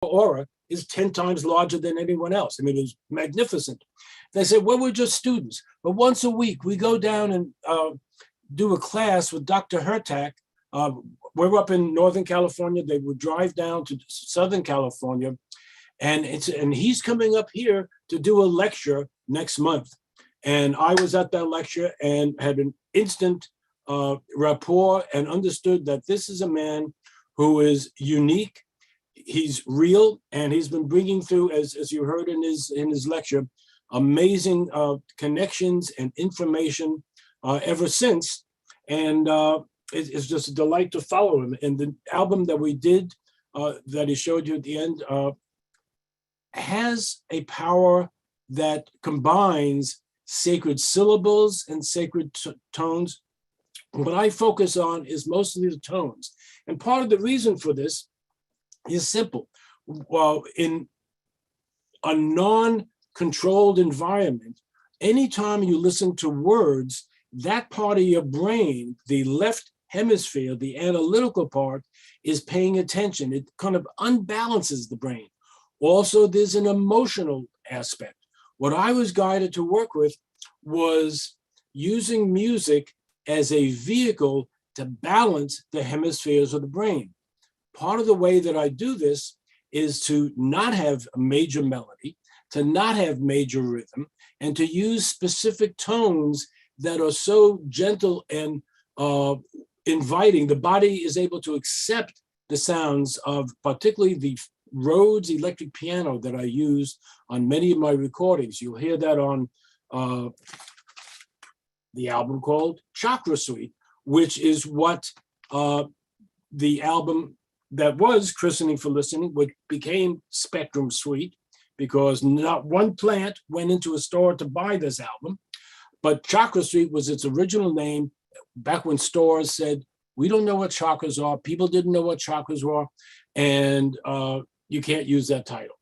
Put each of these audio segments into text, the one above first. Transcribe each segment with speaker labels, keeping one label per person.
Speaker 1: aura is 10 times larger than anyone else. I mean, it's magnificent. They said, well, we're just students. But once a week, we go down and do a class with Dr. Hertak. We're up in Northern California. They would drive down to Southern California. And he's coming up here to do a lecture next month. And I was at that lecture and had an instant rapport and understood that this is a man who is unique. He's real, and he's been bringing through, as you heard in his lecture, amazing connections and information ever since. And it's just a delight to follow him. And the album that we did, that he showed you at the end, has a power that combines sacred syllables and sacred tones. What I focus on is mostly the tones. And part of the reason for this is simple. Well, in a non-controlled environment, anytime you listen to words, that part of your brain, the left hemisphere, the analytical part, is paying attention. It kind of unbalances the brain. Also, there's an emotional aspect. What I was guided to work with was using music as a vehicle to balance the hemispheres of the brain. Part of the way that I do this is to not have a major melody, to not have major rhythm, and to use specific tones that are so gentle and inviting. The body is able to accept the sounds of particularly the Rhodes electric piano that I use on many of my recordings. You'll hear that on the album called Chakra Suite, which is what the album that was Christening for Listening, which became Spectrum Suite, because not one plant went into a store to buy this album. But Chakra Suite was its original name back when stores said, we don't know what chakras are. People didn't know what chakras were, and you can't use that title.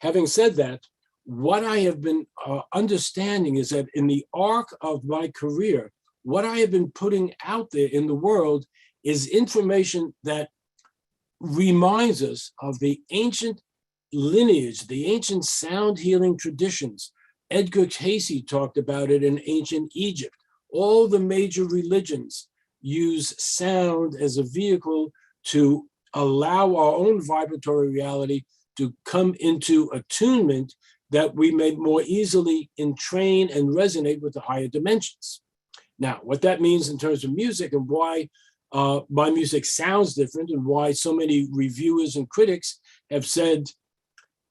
Speaker 1: Having said that, what I have been understanding is that in the arc of my career, what I have been putting out there in the world is information that reminds us of the ancient lineage, the ancient sound healing traditions. Edgar Cayce talked about it in ancient Egypt. All the major religions use sound as a vehicle to allow our own vibratory reality to come into attunement that we may more easily entrain and resonate with the higher dimensions. Now, what that means in terms of music and why my music sounds different and why so many reviewers and critics have said,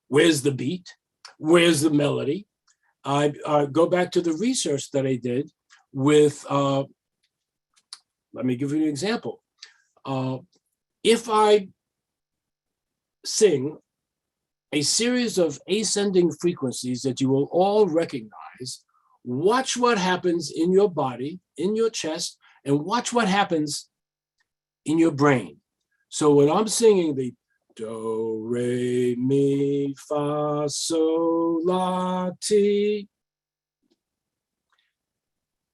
Speaker 1: where's the beat? Where's the melody? I go back to the research that I did with, let me give you an example. If I sing a series of ascending frequencies that you will all recognize, watch what happens in your body, in your chest, and watch what happens in your brain. So when I'm singing the do, re, mi, fa, sol, la, ti,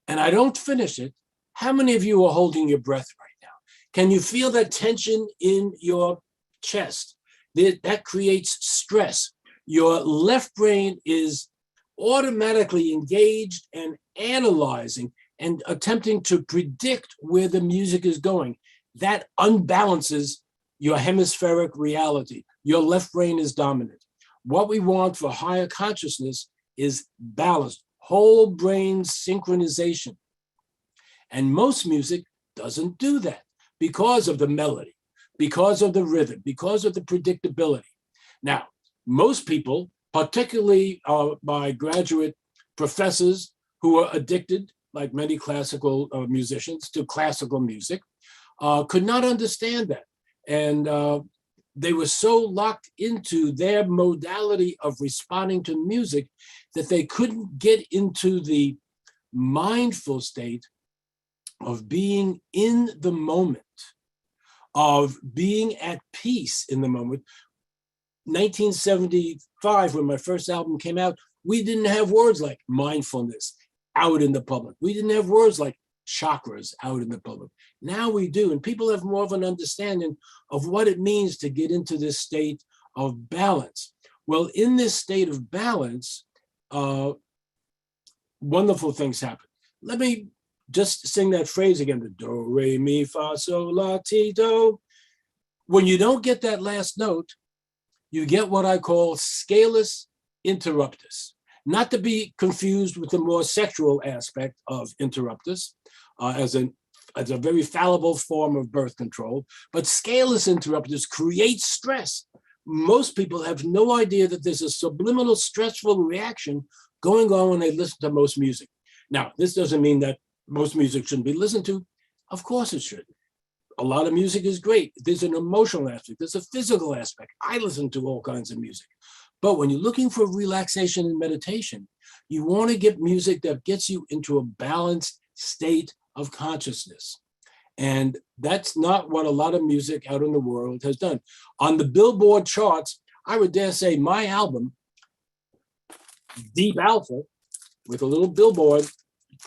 Speaker 1: and I don't finish it, how many of you are holding your breath right now? Can you feel that tension in your chest? That creates stress. Your left brain is automatically engaged and analyzing and attempting to predict where the music is going. That unbalances your hemispheric reality. Your left brain is dominant. What we want for higher consciousness is balance, whole brain synchronization. And most music doesn't do that because of the melody, because of the rhythm, because of the predictability. Now, most people, particularly my graduate professors who are addicted, like many classical musicians, to classical music, could not understand that. And they were so locked into their modality of responding to music that they couldn't get into the mindful state of being in the moment, of being at peace in the moment. 1975, when my first album came out, we didn't have words like mindfulness out in the public. We didn't have words like chakras out in the public. Now we do, and people have more of an understanding of what it means to get into this state of balance. Well, in this state of balance, wonderful things happen. Let me just sing that phrase again, the do, re, mi, fa, sol, la, ti, do. When you don't get that last note, you get what I call scaleless interruptus, not to be confused with the more sexual aspect of interruptus as a very fallible form of birth control, but scaleless interruptus creates stress. Most people have no idea that there's a subliminal stressful reaction going on when they listen to most music. Now, this doesn't mean that most music shouldn't be listened to. Of course it should. A lot of music is great. There's an emotional aspect. There's a physical aspect. I listen to all kinds of music. But when you're looking for relaxation and meditation, you want to get music that gets you into a balanced state of consciousness. And that's not what a lot of music out in the world has done. On the Billboard charts, I would dare say my album, Deep Alpha, with a little Billboard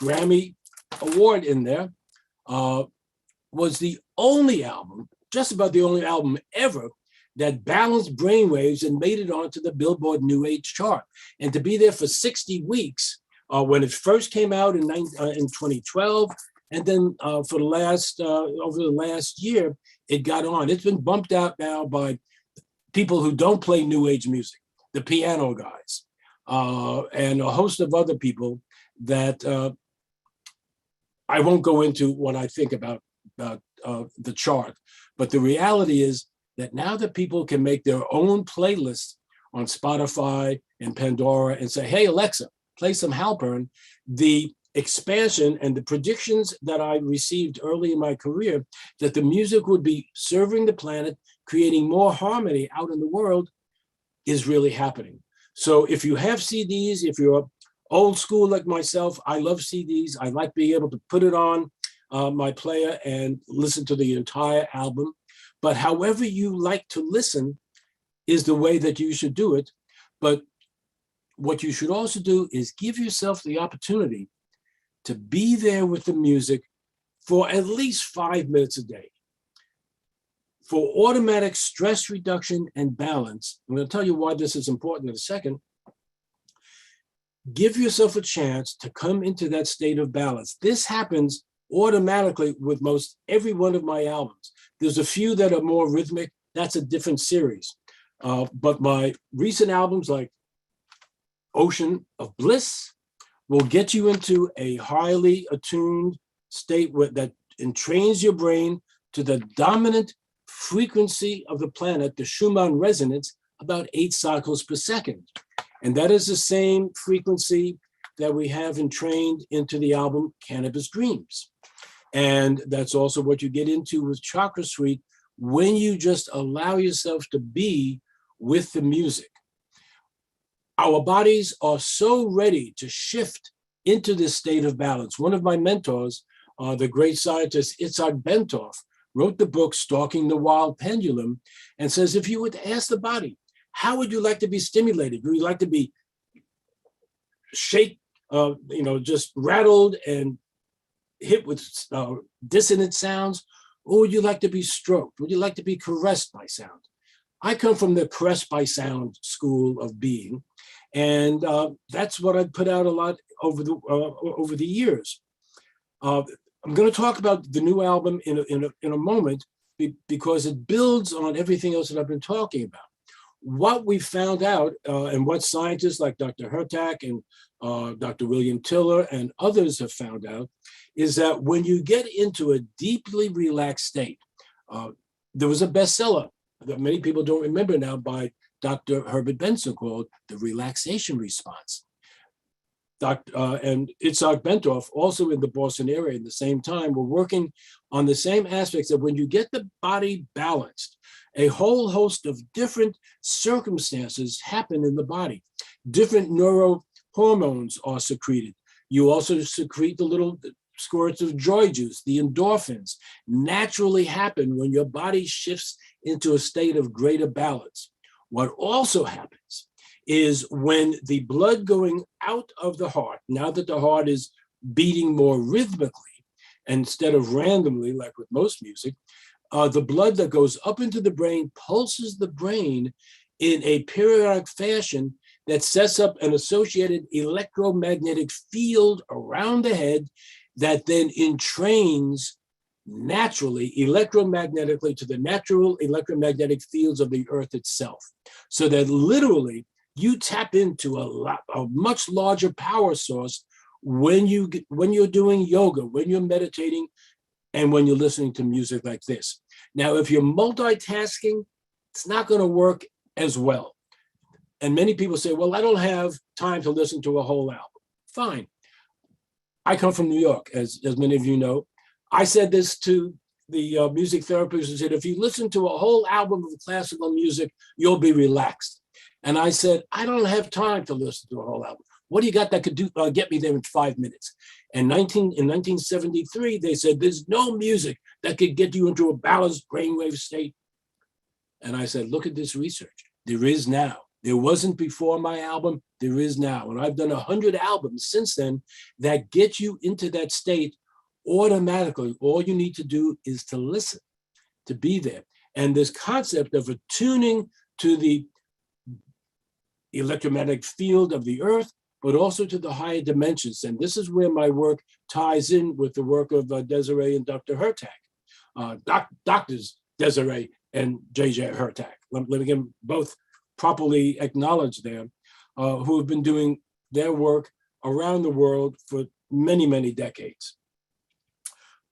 Speaker 1: Grammy award in there, was the only album, just about the only album ever, that balanced brainwaves and made it onto the Billboard New Age chart. And to be there for 60 weeks, when it first came out in 2012, and then for the last, over the last year, it got on. It's been bumped out now by people who don't play New Age music, the piano guys, and a host of other people that I won't go into what I think about the chart. But the reality is that now that people can make their own playlists on Spotify and Pandora and say, hey, Alexa, play some Halpern, the expansion and the predictions that I received early in my career that the music would be serving the planet, creating more harmony out in the world, is really happening. So if you have CDs, if you're old school like myself, I love CDs. I like being able to put it on my player and listen to the entire album. But however you like to listen is the way that you should do it. But what you should also do is give yourself the opportunity to be there with the music for at least 5 minutes a day. For automatic stress reduction and balance, I'm going to tell you why this is important in a second. Give yourself a chance to come into that state of balance. This happens automatically with most every one of my albums. There's a few that are more rhythmic. That's a different series. But my recent albums like Ocean of Bliss will get you into a highly attuned state that entrains your brain to the dominant frequency of the planet, the Schumann resonance, about 8 cycles per second. And that is the same frequency that we have entrained into the album Cannabis Dreams. And that's also what you get into with Chakra Suite when you just allow yourself to be with the music. Our bodies are so ready to shift into this state of balance. One of my mentors, the great scientist Itzhak Bentov, wrote the book Stalking the Wild Pendulum and says, if you were to ask the body, how would you like to be stimulated? Would you like to be just rattled and hit with dissonant sounds? Or would you like to be stroked? Would you like to be caressed by sound? I come from the caressed by sound school of being. And that's what I put out a lot over the years. I'm going to talk about the new album in a moment because it builds on everything else that I've been talking about. What we found out, and what scientists like Dr. Hertak and Dr. William Tiller and others have found out, is that when you get into a deeply relaxed state, there was a bestseller that many people don't remember now by Dr. Herbert Benson called The Relaxation Response. And Itzhak Bentov, also in the Boston area at the same time, were working on the same aspects of when you get the body balanced, a whole host of different circumstances happen in the body. Different neurohormones are secreted. You also secrete the little squirts of joy juice, the endorphins, naturally happen when your body shifts into a state of greater balance. What also happens is when the blood going out of the heart, now that the heart is beating more rhythmically instead of randomly, like with most music, the blood that goes up into the brain pulses the brain in a periodic fashion that sets up an associated electromagnetic field around the head that then entrains naturally, electromagnetically, to the natural electromagnetic fields of the earth itself. So that literally you tap into a much larger power source when you're doing yoga, when you're meditating, and when you're listening to music like this. Now, if you're multitasking, it's not going to work as well. And many people say, well, I don't have time to listen to a whole album. Fine. I come from New York, as many of you know. I said this to the music therapist who said, if you listen to a whole album of classical music, you'll be relaxed. And I said, I don't have time to listen to a whole album. What do you got that could do get me there in 5 minutes? And in 1973, they said, there's no music that could get you into a balanced brainwave state. And I said, look at this research. There is now. There wasn't before my album. There is now. And I've done 100 albums since then that get you into that state automatically. All you need to do is to listen, to be there. And this concept of attuning to the electromagnetic field of the earth, but also to the higher dimensions. And this is where my work ties in with the work of Desiree and Dr. Hurtak, Doctors Desiree and J.J. Hurtak. Let me get them both properly acknowledged there, who have been doing their work around the world for many, many decades.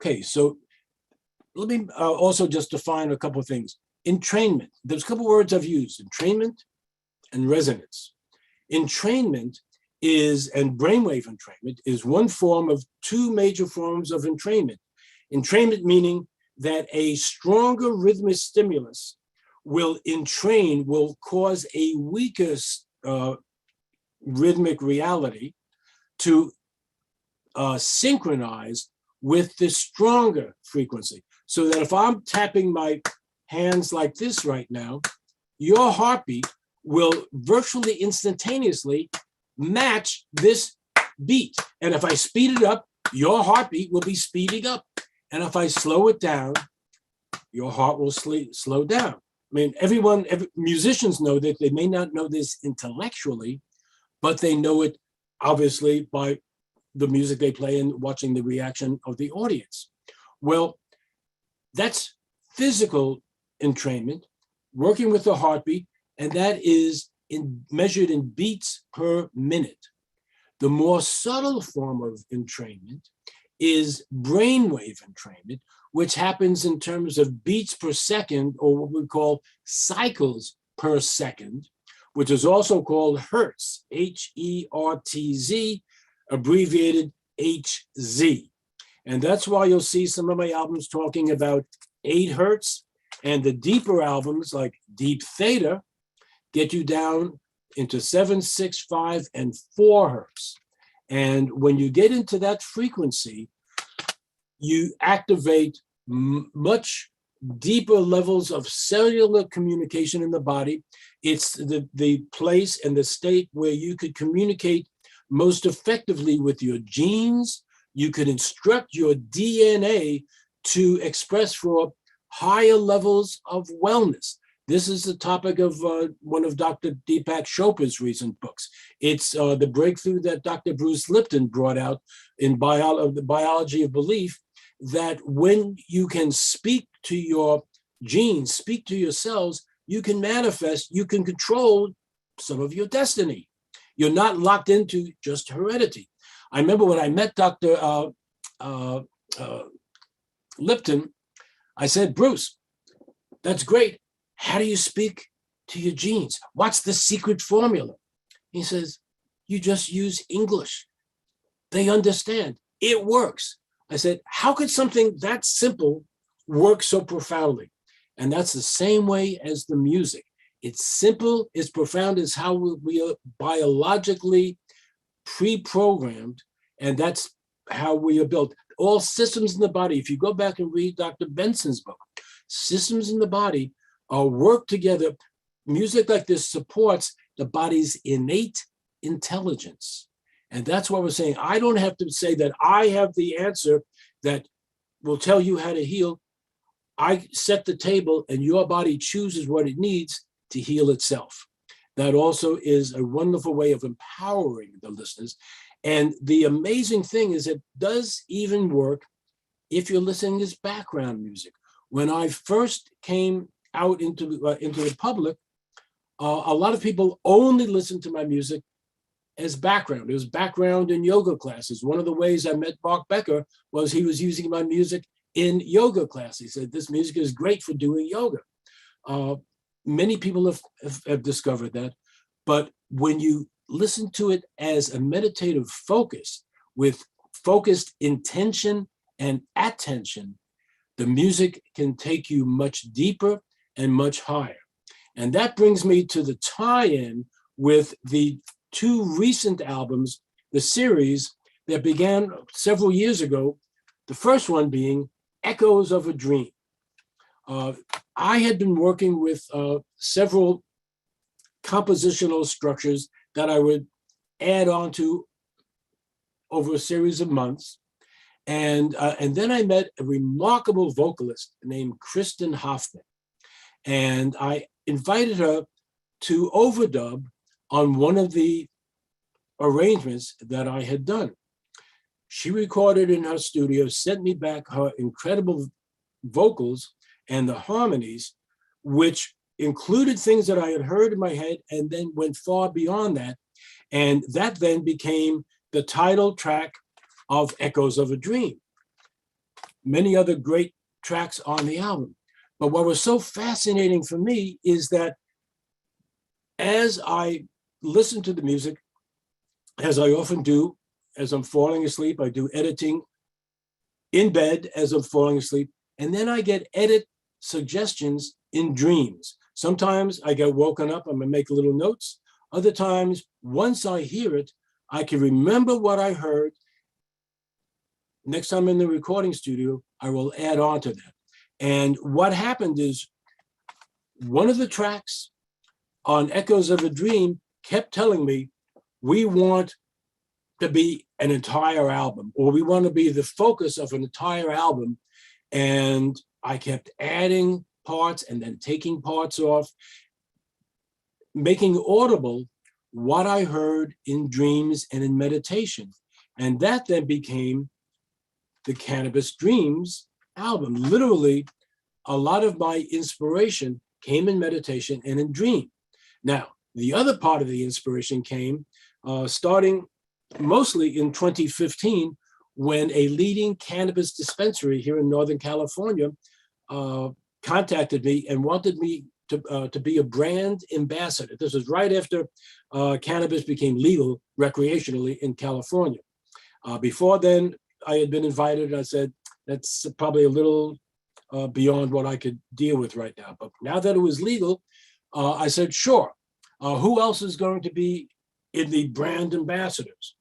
Speaker 1: Okay, so let me also just define a couple of things. Entrainment, there's a couple of words I've used, entrainment and resonance. Entrainment is, and brainwave entrainment is one form of two major forms of entrainment. Entrainment meaning that a stronger rhythmic stimulus will cause a weaker rhythmic reality to synchronize with the stronger frequency. So that if I'm tapping my hands like this right now, your heartbeat will virtually instantaneously match this beat. And if I speed it up, your heartbeat will be speeding up. And if I slow it down, your heart will slow down. I mean, musicians know that. They may not know this intellectually, but they know it obviously by the music they play and watching the reaction of the audience. Well, that's physical entrainment, working with the heartbeat, and that is measured in beats per minute. The more subtle form of entrainment is brainwave entrainment, which happens in terms of beats per second, or what we call cycles per second, which is also called Hertz, H-E-R-T-Z, abbreviated HZ. And that's why you'll see some of my albums talking about 8 Hertz, and the deeper albums like Deep Theta get you down into 7, 6, 5, and 4 Hertz. And when you get into that frequency, you activate much deeper levels of cellular communication in the body. It's the place and the state where you could communicate most effectively with your genes. You could instruct your DNA to express for higher levels of wellness. This is the topic of one of Dr. Deepak Chopra's recent books. It's the breakthrough that Dr. Bruce Lipton brought out in the biology of belief, that when you can speak to your genes, speak to your cells, you can manifest, you can control some of your destiny. You're not locked into just heredity. I remember when I met Dr. Lipton, I said, Bruce, that's great. How do you speak to your genes? What's the secret formula? He says, you just use English. They understand. It works. I said, how could something that simple work so profoundly? And that's the same way as the music. It's simple, it's profound, it's how we are biologically pre-programmed, and that's how we are built. All systems in the body, if you go back and read Dr. Benson's book, systems in the body work together. Music like this supports the body's innate intelligence. And that's what we're saying. I don't have to say that I have the answer that will tell you how to heal. I set the table and your body chooses what it needs, to heal itself. That also is a wonderful way of empowering the listeners. And the amazing thing is it does even work if you're listening as background music. When I first came out into the public, a lot of people only listened to my music as background. It was background in yoga classes. One of the ways I met Mark Becker was he was using my music in yoga class. He said, this music is great for doing yoga. Many people have discovered that. But when you listen to it as a meditative focus with focused intention and attention, the music can take you much deeper and much higher. And that brings me to the tie-in with the two recent albums, the series that began several years ago, the first one being Echoes of a Dream. I had been working with several compositional structures that I would add on to over a series of months. And then I met a remarkable vocalist named Kristen Hoffman. And I invited her to overdub on one of the arrangements that I had done. She recorded in her studio, sent me back her incredible vocals and the harmonies, which included things that I had heard in my head and then went far beyond that. And that then became the title track of Echoes of a Dream. Many other great tracks on the album. But what was so fascinating for me is that as I listened to the music, as I often do, as I'm falling asleep, I do editing in bed as I'm falling asleep, and then I get edit suggestions in dreams. Sometimes I get woken up, I'm gonna make little notes. Other times, once I hear it, I can remember what I heard. Next time in the recording studio, I will add on to that. And what happened is one of the tracks on Echoes of a Dream kept telling me, we want to be an entire album, or we want to be the focus of an entire album. And I kept adding parts and then taking parts off, making audible what I heard in dreams and in meditation. And that then became the Cannabis Dreams album. Literally, a lot of my inspiration came in meditation and in dream. Now, the other part of the inspiration came starting mostly in 2015, when a leading cannabis dispensary here in Northern California contacted me and wanted me to be a brand ambassador. This was right after cannabis became legal recreationally in California. Before then, I had been invited. I said, that's probably a little beyond what I could deal with right now. But now that it was legal, I said, sure. Who else is going to be in the brand ambassadors?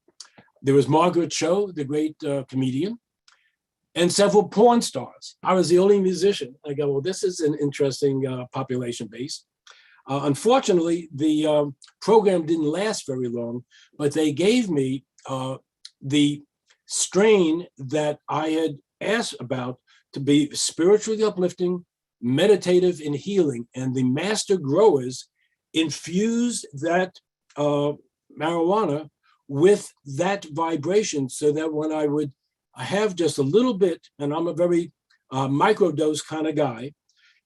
Speaker 1: There was Margaret Cho, the great comedian, and several porn stars. I was the only musician. I go, well, this is an interesting population base. Unfortunately, the program didn't last very long, but they gave me the strain that I had asked about to be spiritually uplifting, meditative, and healing. And the master growers infused that marijuana with that vibration, so that when I would have just a little bit, and I'm a very microdose kind of guy,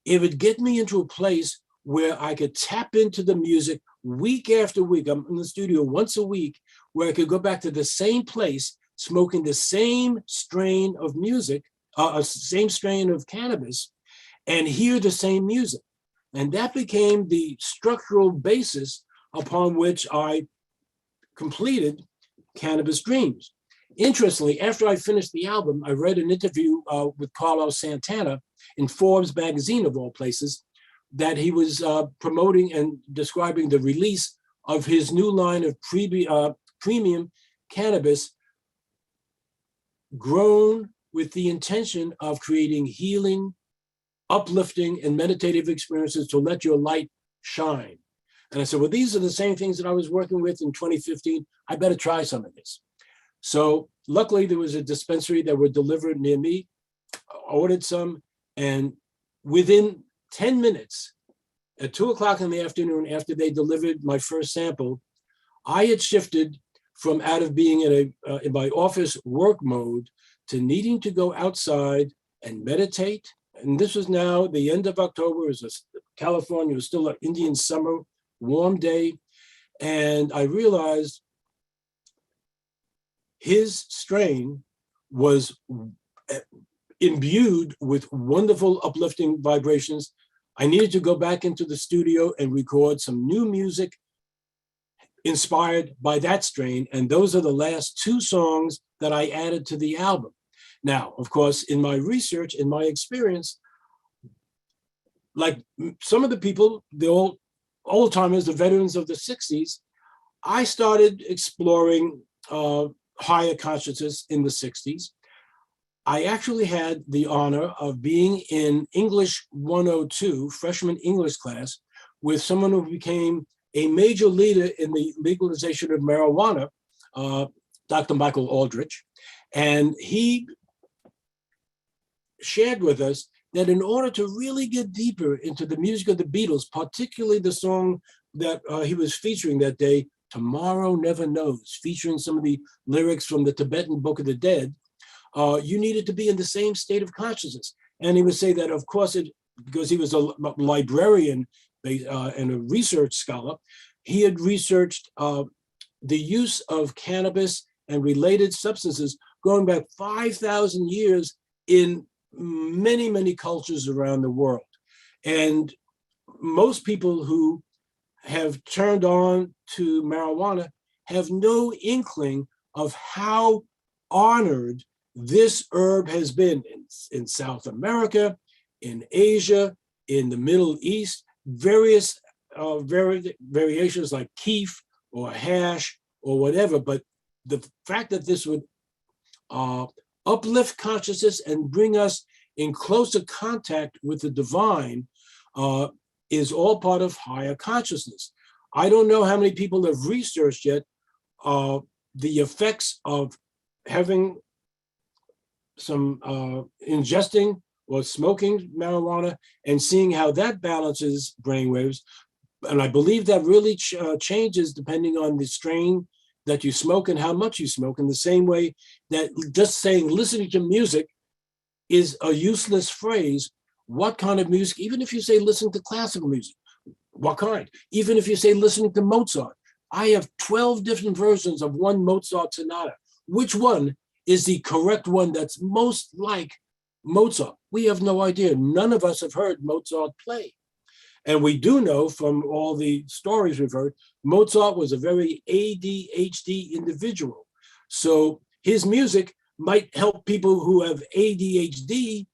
Speaker 1: it would get me into a place where I could tap into the music week after week. I'm in the studio once a week, where I could go back to the same place, smoking the same strain of music, same strain of cannabis, and hear the same music. And that became the structural basis upon which I completed Cannabis Dreams. Interestingly, after I finished the album, I read an interview with Carlos Santana in Forbes magazine, of all places, that he was promoting and describing the release of his new line of premium cannabis, grown with the intention of creating healing, uplifting, and meditative experiences to let your light shine. And I said, well, these are the same things that I was working with in 2015. I better try some of this. So luckily, there was a dispensary that were delivered near me. I ordered some, and within 10 minutes, at 2 o'clock in the afternoon, after they delivered my first sample, I had shifted from out of being in my office work mode to needing to go outside and meditate. And this was now the end of October. It was California, it was still an Indian summer, warm day. And I realized his strain was imbued with wonderful, uplifting vibrations. I needed to go back into the studio and record some new music inspired by that strain. And those are the last 2 songs that I added to the album. Now, of course, in my research, in my experience, like some of the people, the old timers, the veterans of the 60s, I started exploring higher consciousness in the 60s. I actually had the honor of being in English 102, freshman English class, with someone who became a major leader in the legalization of marijuana, Dr. Michael Aldrich. And he shared with us that in order to really get deeper into the music of the Beatles, particularly the song that he was featuring that day, Tomorrow Never Knows, featuring some of the lyrics from the Tibetan Book of the Dead, you needed to be in the same state of consciousness. And he would say that, of course, because he was a librarian and a research scholar, he had researched the use of cannabis and related substances going back 5,000 years in many, many cultures around the world. And most people who have turned on to marijuana have no inkling of how honored this herb has been in South America, in Asia, in the Middle East, various variations like keef or hash or whatever. But the fact that this would uplift consciousness and bring us in closer contact with the divine is all part of higher consciousness. I don't know how many people have researched yet the effects of having some ingesting or smoking marijuana and seeing how that balances brainwaves. And I believe that really changes depending on the strain that you smoke and how much you smoke, in the same way that just saying listening to music is a useless phrase. What kind of music? Even if you say listen to classical music, what kind? Even if you say listening to Mozart, I have 12 different versions of one Mozart sonata. Which one is the correct one that's most like Mozart? We have no idea. None of us have heard Mozart play. And we do know from all the stories we've heard, Mozart was a very ADHD individual. So his music might help people who have ADHD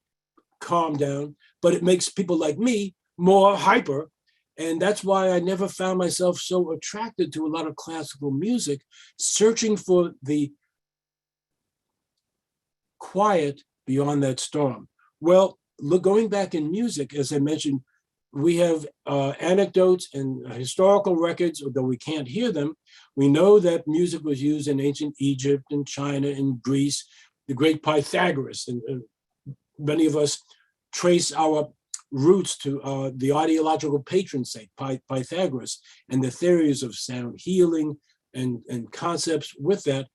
Speaker 1: calm down, but it makes people like me more hyper. And that's why I never found myself so attracted to a lot of classical music, searching for the quiet beyond that storm. Well, going back in music, as I mentioned, we have anecdotes and historical records, although we can't hear them. We know that music was used in ancient Egypt and China and Greece, the great Pythagoras. And many of us trace our roots to the ideological patron saint, Pythagoras, and the theories of sound healing and concepts with that.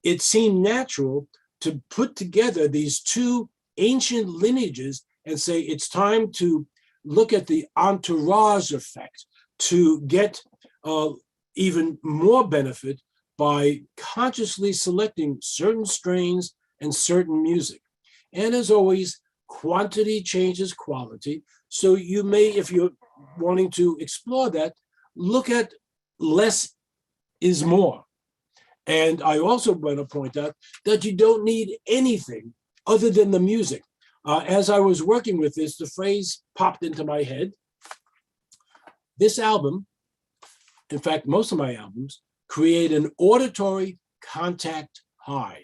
Speaker 1: It seemed natural to put together these 2 ancient lineages and say it's time to look at the entourage effect to get even more benefit by consciously selecting certain strains and certain music. And as always, quantity changes quality. So you may, if you're wanting to explore that, look at less is more. And I also want to point out that you don't need anything other than the music. As I was working with this, the phrase popped into my head. This album, in fact, most of my albums, create an auditory contact high.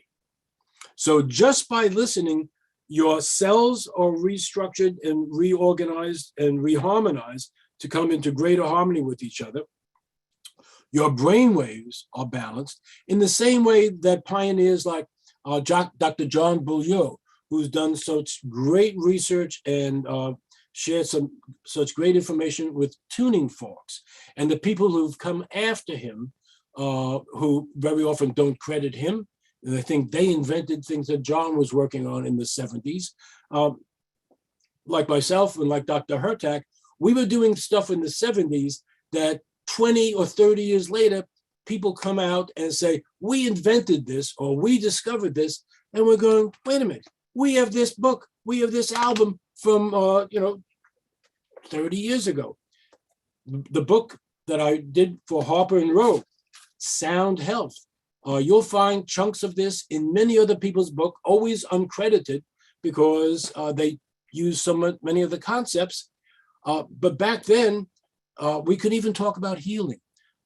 Speaker 1: So just by listening, your cells are restructured and reorganized and reharmonized to come into greater harmony with each other. Your brain waves are balanced in the same way that pioneers like Dr. John Beaulieu, who's done such great research and shared such great information with tuning forks. And the people who've come after him, who very often don't credit him, and I think they invented things that John was working on in the 70s. Like myself and like Dr. Hertak, we were doing stuff in the 70s that 20 or 30 years later, people come out and say, we invented this or we discovered this. And we're going, wait a minute, we have this book, we have this album from, 30 years ago. The book that I did for Harper and Row, Sound Health. You'll find chunks of this in many other people's book, always uncredited because they use so many of the concepts. But back then, we could even talk about healing.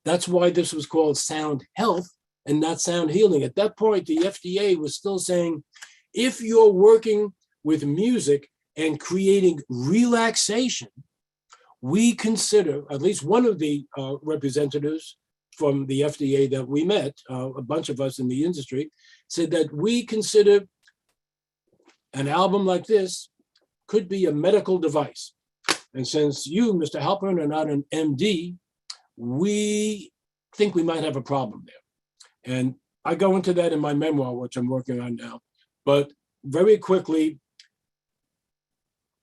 Speaker 1: That's why this was called Sound Health and not Sound Healing. At that point, the FDA was still saying, if you're working with music and creating relaxation, we consider, at least one of the representatives from the FDA that we met, a bunch of us in the industry, said that we consider an album like this could be a medical device. And since you, Mr. Halpern, are not an MD, we think we might have a problem there. And I go into that in my memoir, which I'm working on now. But very quickly,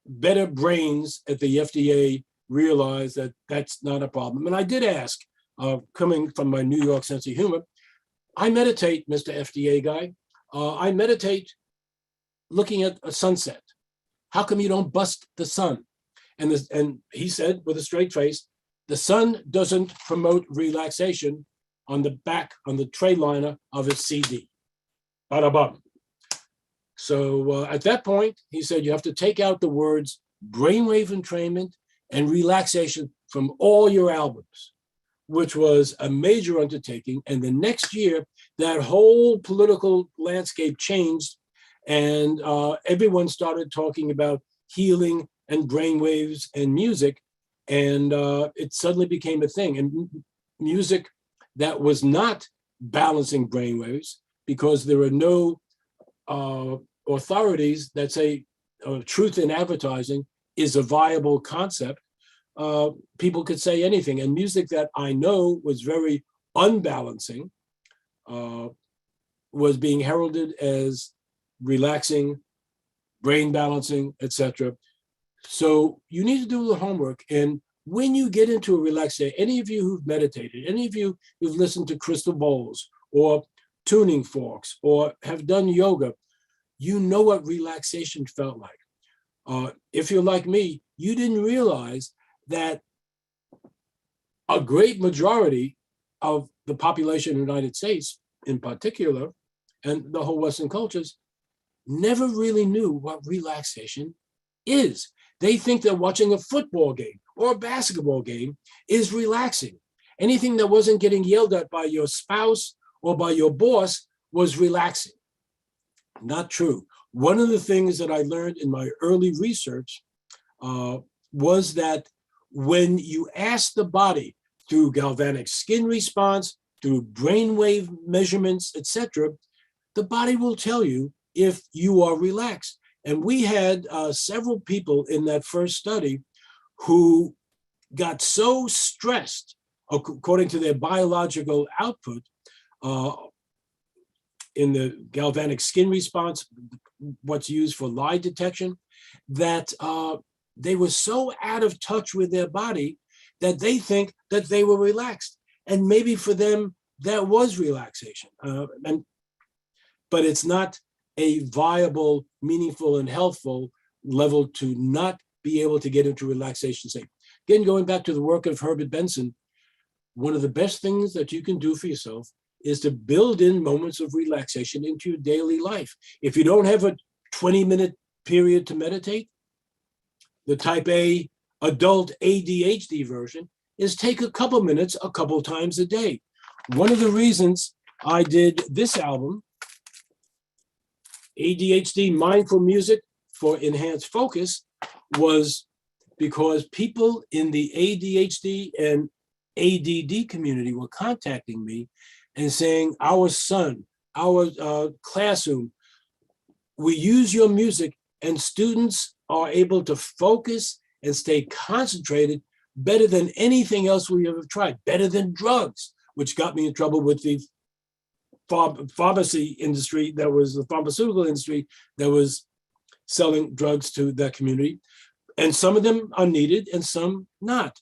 Speaker 1: better brains at the FDA realized that that's not a problem. And I did ask, coming from my New York sense of humor, I meditate, Mr. FDA guy. I meditate looking at a sunset. How come you don't bust the sun? And he said with a straight face, the sun doesn't promote relaxation on the back, on the tray liner of his CD. Bada bum. So at that point, he said, you have to take out the words brainwave entrainment and relaxation from all your albums, which was a major undertaking. And the next year, that whole political landscape changed and everyone started talking about healing and brainwaves and music. And it suddenly became a thing. And music that was not balancing brainwaves, because there are no authorities that say truth in advertising is a viable concept. People could say anything. And music that I know was very unbalancing was being heralded as relaxing, brain balancing, etc. So you need to do the homework. And when you get into a relaxation, any of you who've meditated, any of you who've listened to crystal bowls or tuning forks or have done yoga, you know what relaxation felt like. If you're like me, you didn't realize that a great majority of the population of the United States in particular, and the whole Western cultures, never really knew what relaxation is. They think that watching a football game or a basketball game is relaxing. Anything that wasn't getting yelled at by your spouse or by your boss was relaxing. Not true. One of the things that I learned in my early research was that when you ask the body through galvanic skin response, through brainwave measurements, etc., the body will tell you if you are relaxed. And we had several people in that first study who got so stressed, according to their biological output, in the galvanic skin response, what's used for lie detection, that they were so out of touch with their body that they think that they were relaxed. And maybe for them, that was relaxation. But it's not a viable, meaningful, and healthful level to not be able to get into relaxation state. Again, going back to the work of Herbert Benson, one of the best things that you can do for yourself is to build in moments of relaxation into your daily life. If you don't have a 20-minute period to meditate, the type A adult ADHD version is take a couple minutes a couple times a day. One of the reasons I did this album, ADHD Mindful Music for Enhanced Focus, was because people in the ADHD and ADD community were contacting me and saying, our son, our classroom, we use your music and students are able to focus and stay concentrated better than anything else we ever tried, better than drugs, which got me in trouble with the pharmacy industry, that was the pharmaceutical industry that was selling drugs to that community. And some of them are needed and some not.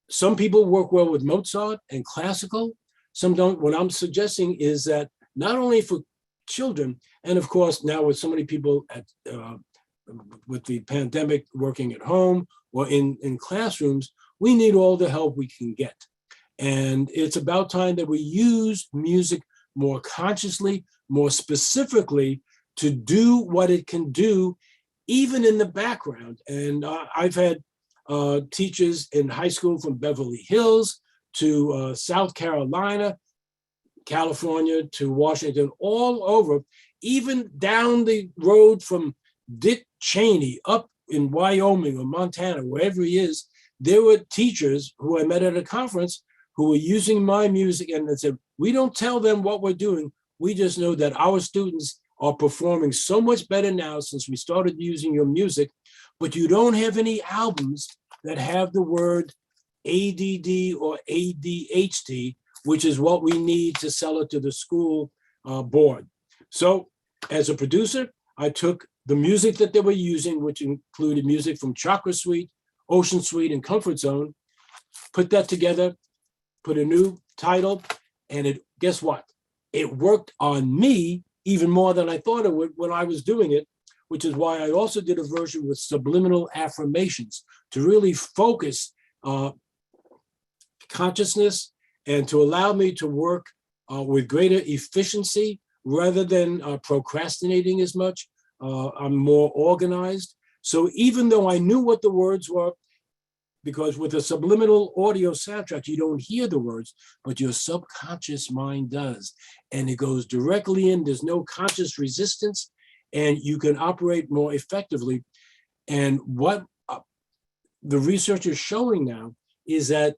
Speaker 1: Some people work well with Mozart and classical, some don't. What I'm suggesting is that not only for children, and of course now with so many people with the pandemic working at home or in classrooms, we need all the help we can get. And it's about time that we use music more consciously, more specifically, to do what it can do, even in the background. And I've had teachers in high school from Beverly Hills to South Carolina, California to Washington, all over, even down the road from Dick Cheney up in Wyoming or Montana, wherever he is. There were teachers who I met at a conference who were using my music, and they said, we don't tell them what we're doing. We just know that our students are performing so much better now since we started using your music, but you don't have any albums that have the word ADD or ADHD, which is what we need to sell it to the school board. So as a producer, I took the music that they were using, which included music from Chakra Suite, Ocean Suite, and Comfort Zone, put that together, put a new title, and guess what? It worked on me even more than I thought it would when I was doing it, which is why I also did a version with subliminal affirmations to really focus consciousness and to allow me to work with greater efficiency rather than procrastinating as much. I'm more organized. So even though I knew what the words were, because with a subliminal audio soundtrack, you don't hear the words, but your subconscious mind does. And it goes directly in, there's no conscious resistance, and you can operate more effectively. And what the research is showing now is that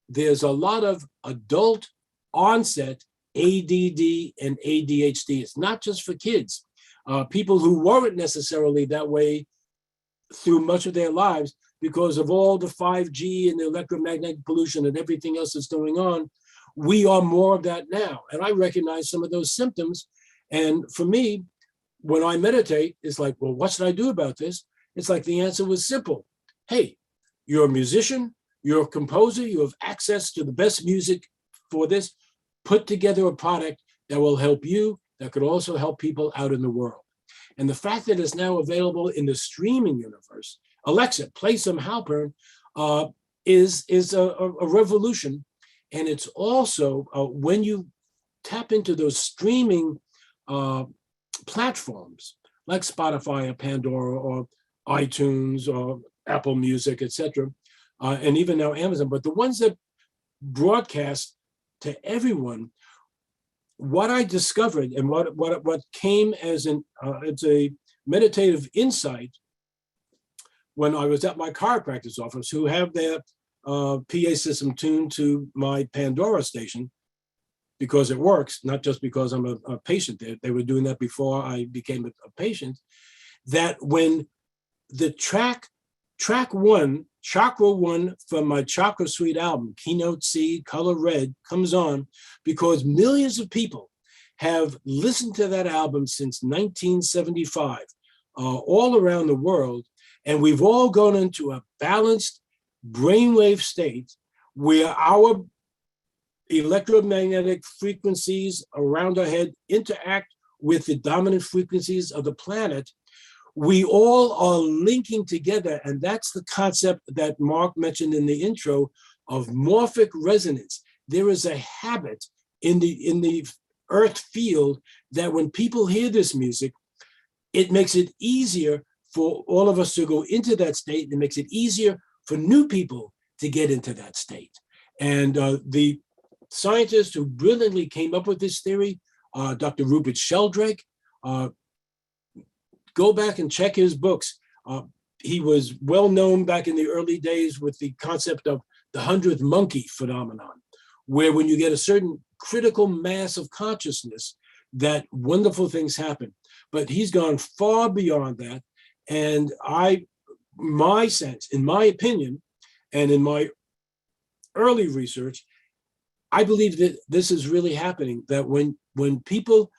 Speaker 1: there's a lot of adult onset ADD and ADHD. It's not just for kids. People who weren't necessarily that way through much of their lives because of all the 5G and the electromagnetic pollution and everything else that's going on. We are more of that now. And I recognize some of those symptoms. And for me, when I meditate, it's like, well, what should I do about this? It's like the answer was simple. Hey, you're a musician, you're a composer, you have access to the best music for this. Put together a product that will help you, that could also help people out in the world. And the fact that it's now available in the streaming universe, Alexa, play some Halpern, is a revolution. And it's also, when you tap into those streaming platforms, like Spotify or Pandora or iTunes or Apple Music, etc., and even now Amazon, but the ones that broadcast to everyone, what I discovered and what came as it's a meditative insight when I was at my chiropractor's office, who have their PA system tuned to my Pandora station because it works, not just because I'm a patient there. They were doing that before I became a patient. That when the track one, Chakra One from my Chakra Suite album, Keynote C, Color Red, comes on, because millions of people have listened to that album since 1975, all around the world. And we've all gone into a balanced brainwave state where our electromagnetic frequencies around our head interact with the dominant frequencies of the planet. We all are linking together, and that's the concept that Mark mentioned in the intro of morphic resonance. There is a habit in the earth field that when people hear this music, it makes it easier for all of us to go into that state. It makes it easier for new people to get into that state. And the scientist who brilliantly came up with this theory, Dr. Rupert Sheldrake, go back and check his books. He was well known back in the early days with the concept of the 100th monkey phenomenon, where when you get a certain critical mass of consciousness, that wonderful things happen. But he's gone far beyond that. And I my sense, in my opinion, and in my early research, I believe that this is really happening, that when people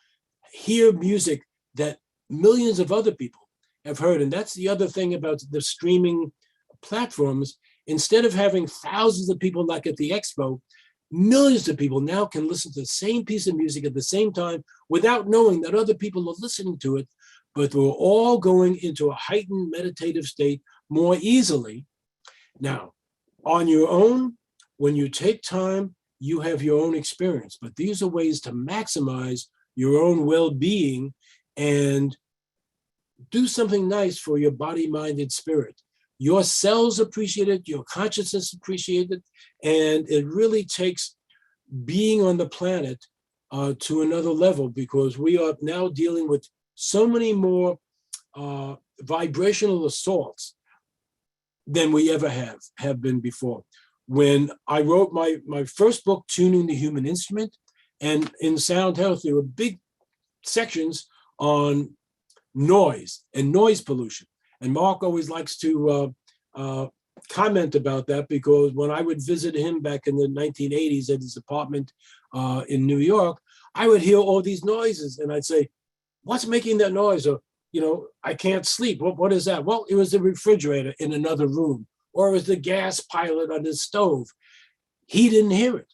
Speaker 1: hear music that millions of other people have heard, and that's the other thing about the streaming platforms, instead of having thousands of people like at the Expo, millions of people now can listen to the same piece of music at the same time without knowing that other people are listening to it, but we're all going into a heightened meditative state more easily. Now, on your own, when you take time, you have your own experience, but these are ways to maximize your own well-being and do something nice for your body, mind, and spirit. Your cells appreciate it, your consciousness appreciate it, and it really takes being on the planet to another level, because we are now dealing with so many more vibrational assaults than we ever have been before. When I wrote my first book, Tuning the Human Instrument, and in Sound Health, there were big sections on noise and noise pollution. And Mark always likes to comment about that, because when I would visit him back in the 1980s at his apartment in New York, I would hear all these noises and I'd say, what's making that noise? Or, I can't sleep. What is that? Well, it was the refrigerator in another room, or it was the gas pilot on the stove. He didn't hear it.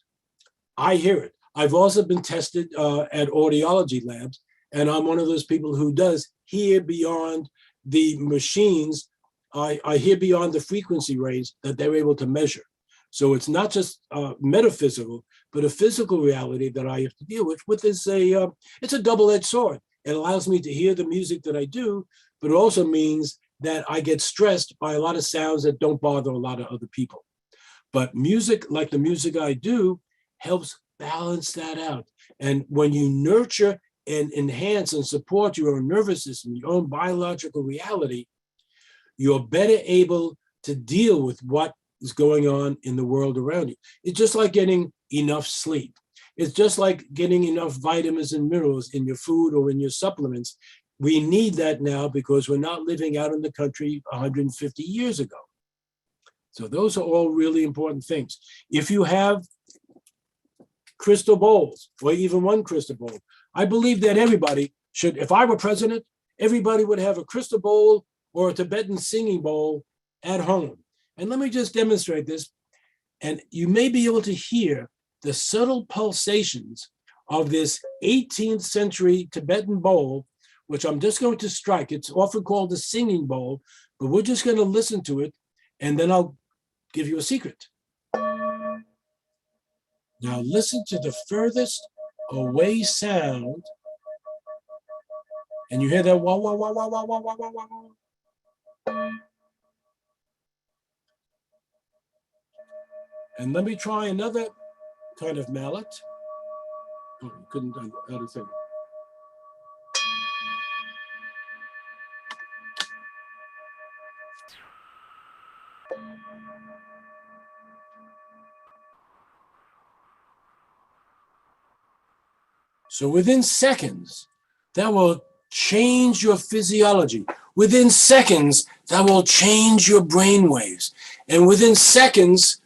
Speaker 1: I hear it. I've also been tested at audiology labs, and I'm one of those people who does hear beyond the machines. I hear beyond the frequency range that they're able to measure. So it's not just metaphysical, but a physical reality that I have to deal with is it's a double-edged sword. It allows me to hear the music that I do, but it also means that I get stressed by a lot of sounds that don't bother a lot of other people. But music, like the music I do, helps balance that out. And when you nurture and enhance and support your own nervous system, your own biological reality, you're better able to deal with what is going on in the world around you. It's just like getting enough sleep. It's just like getting enough vitamins and minerals in your food or in your supplements. We need that now because we're not living out in the country 150 years ago. So those are all really important things. If you have crystal bowls, or even one crystal bowl, I believe that everybody should, if I were president, everybody would have a crystal bowl or a Tibetan singing bowl at home. And let me just demonstrate this. And you may be able to hear the subtle pulsations of this 18th century Tibetan bowl, which I'm just going to strike. It's often called a singing bowl, but we're just going to listen to it, and then I'll give you a secret. Now listen to the furthest away sound, and you hear that wah, wah, wah, wah, wah, wah, wah, wah, wah. And let me try another kind of mallet. Oh, you couldn't do the other thing. So within seconds, that will change your physiology. Within seconds, that will change your brain waves. And within seconds,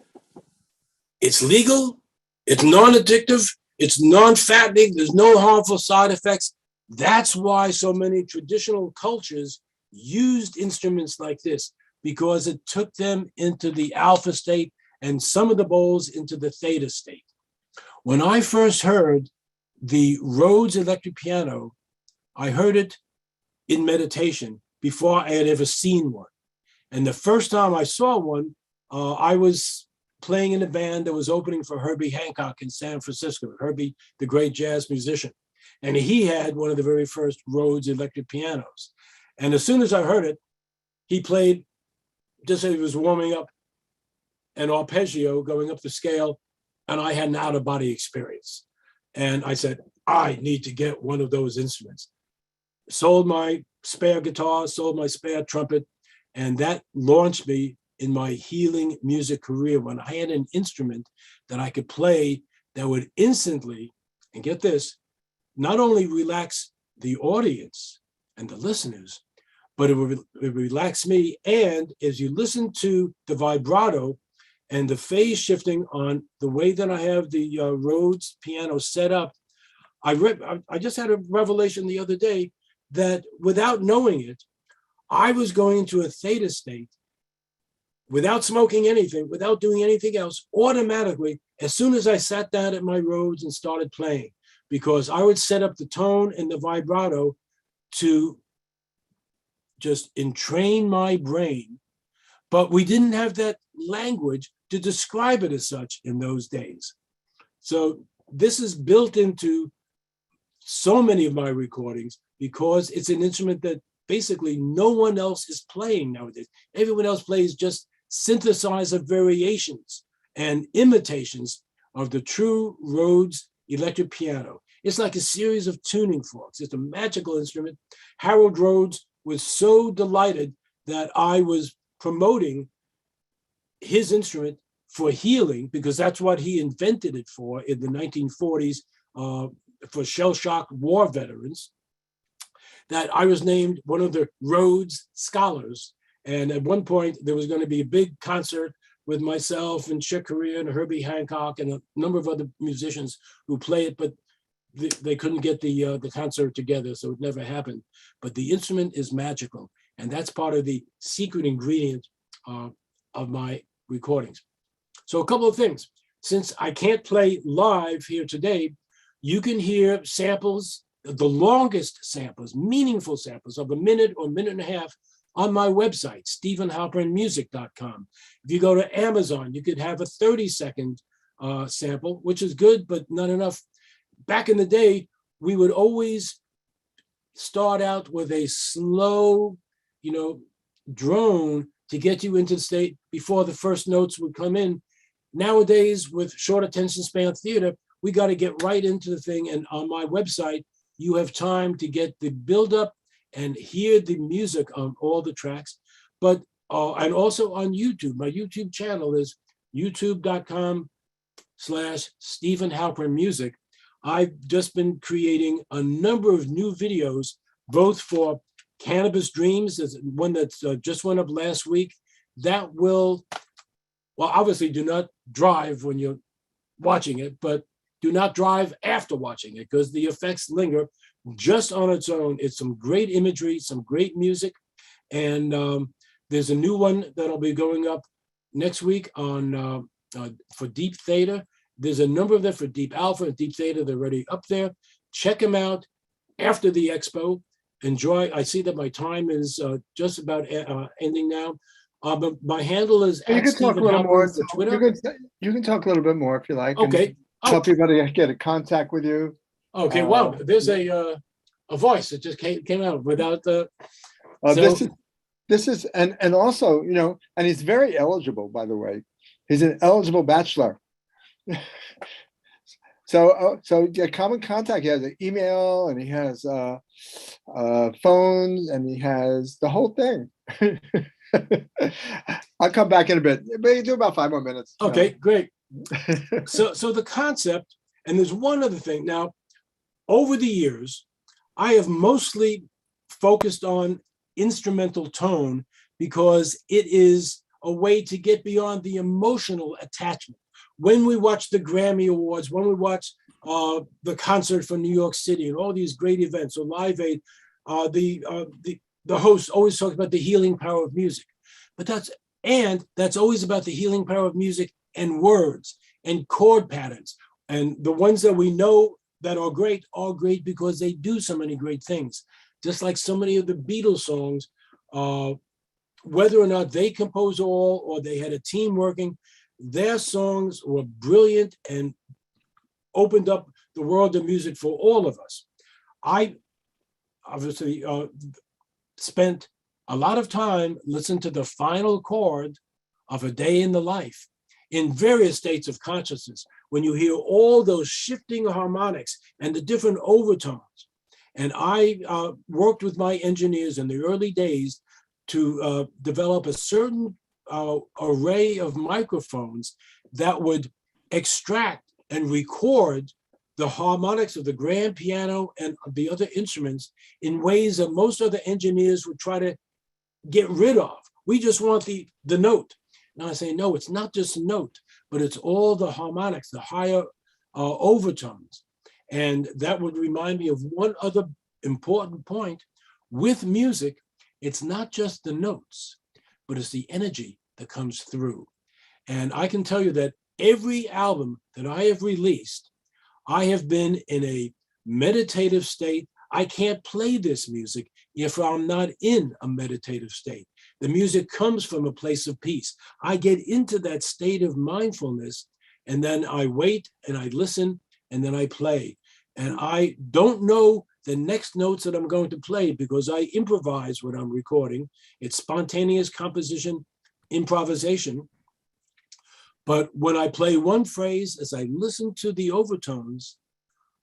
Speaker 1: it's legal, it's non-addictive, it's non-fattening, there's no harmful side effects. That's why so many traditional cultures used instruments like this, because it took them into the alpha state and some of the bowls into the theta state. When I first heard the Rhodes electric piano, I heard it in meditation before I had ever seen one. And the first time I saw one, I was playing in a band that was opening for Herbie Hancock in San Francisco, Herbie, the great jazz musician. And he had one of the very first Rhodes electric pianos. And as soon as I heard it, he played, just as he was warming up, an arpeggio going up the scale, and I had an out-of-body experience. And I said, I need to get one of those instruments. Sold my spare guitar, sold my spare trumpet, and that launched me in my healing music career when I had an instrument that I could play that would instantly, and get this, not only relax the audience and the listeners, but it relaxed me. And as you listen to the vibrato and the phase shifting on the way that I have the Rhodes piano set up, I just had a revelation the other day that without knowing it, I was going into a theta state without smoking anything, without doing anything else, automatically, as soon as I sat down at my Rhodes and started playing, because I would set up the tone and the vibrato to just entrain my brain. But we didn't have that language to describe it as such in those days. So this is built into so many of my recordings because it's an instrument that basically no one else is playing nowadays. Everyone else plays just synthesizer variations and imitations of the true Rhodes electric piano. It's like a series of tuning forks. It's a magical instrument. Harold Rhodes was so delighted that I was promoting his instrument for healing, because that's what he invented it for in the 1940s for shell-shock war veterans, that I was named one of the Rhodes Scholars. And at one point, there was going to be a big concert with myself and Chick Corea and Herbie Hancock and a number of other musicians who play it, but they couldn't get the concert together, so it never happened. But the instrument is magical, and that's part of the secret ingredient of my recordings. So a couple of things. Since I can't play live here today, you can hear samples, the longest samples, meaningful samples of a minute or minute and a half on my website, stephenhalpernmusic.com. If you go to Amazon, you could have a 30-second sample, which is good, but not enough. Back in the day, we would always start out with a slow, drone to get you into the state before the first notes would come in. Nowadays, with short attention span theater, we got to get right into the thing. And on my website, you have time to get the buildup and hear the music on all the tracks. But and also on YouTube, my YouTube channel is youtube.com/StephenHalpernMusic. I've just been creating a number of new videos, both for Cannabis Dreams. There's one that just went up last week. That will, well, obviously do not drive when you're watching it, but do not drive after watching it, because the effects linger just on its own. It's some great imagery, some great music. And there's a new one that'll be going up next week on for Deep Theta. There's a number of them for Deep Alpha and Deep Theta. They're already up there. Check them out after the expo. Enjoy. I see that my time is just about ending now. But my handle is
Speaker 2: You can talk a little more.
Speaker 1: Twitter.
Speaker 2: You can talk a little bit more if you like.
Speaker 1: Okay.
Speaker 2: Tell people to get in contact with you.
Speaker 1: Okay. Wow. There's a voice that just came out without the.
Speaker 2: This is and also, and he's very eligible, by the way. He's an eligible bachelor. So yeah, come in contact. He has an email, and he has phones, and he has the whole thing. I'll come back in a bit. But you do about 5 more minutes.
Speaker 1: Okay, great. So the concept, and there's one other thing. Now, over the years, I have mostly focused on instrumental tone because it is a way to get beyond the emotional attachment. When we watch the Grammy Awards, when we watch the concert for New York City and all these great events, or Live Aid, the host always talks about the healing power of music. But that's always about the healing power of music and words and chord patterns. And the ones that we know that are great because they do so many great things. Just like so many of the Beatles songs, whether or not they compose all or they had a team working, their songs were brilliant and opened up the world of music for all of us. I obviously spent a lot of time listening to the final chord of A Day in the Life in various states of consciousness, when you hear all those shifting harmonics and the different overtones. And I worked with my engineers in the early days to develop a certain array of microphones that would extract and record the harmonics of the grand piano and the other instruments in ways that most other engineers would try to get rid of. We just want the note. And I say, no, it's not just a note, but it's all the harmonics, the higher overtones. And that would remind me of one other important point. With music, it's not just the notes, but it's the energy that comes through. And I can tell you that every album that I have released, I have been in a meditative state. I can't play this music if I'm not in a meditative state. The music comes from a place of peace. I get into that state of mindfulness, and then I wait and I listen, and then I play. And I don't know the next notes that I'm going to play because I improvise when I'm recording. It's spontaneous composition, improvisation. But when I play one phrase, as I listen to the overtones,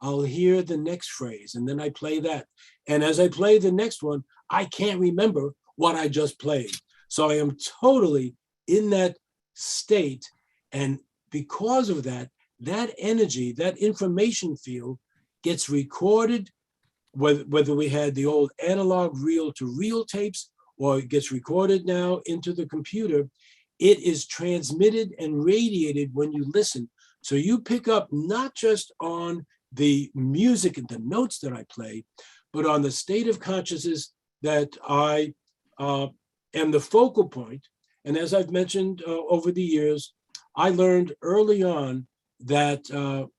Speaker 1: I'll hear the next phrase, and then I play that. And as I play the next one, I can't remember what I just played. So I am totally in that state. And because of that, that energy, that information field gets recorded, whether we had the old analog reel-to-reel tapes or it gets recorded now into the computer. It is transmitted and radiated when you listen. So you pick up not just on the music and the notes that I play, but on the state of consciousness that I am the focal point. And as I've mentioned over the years, I learned early on that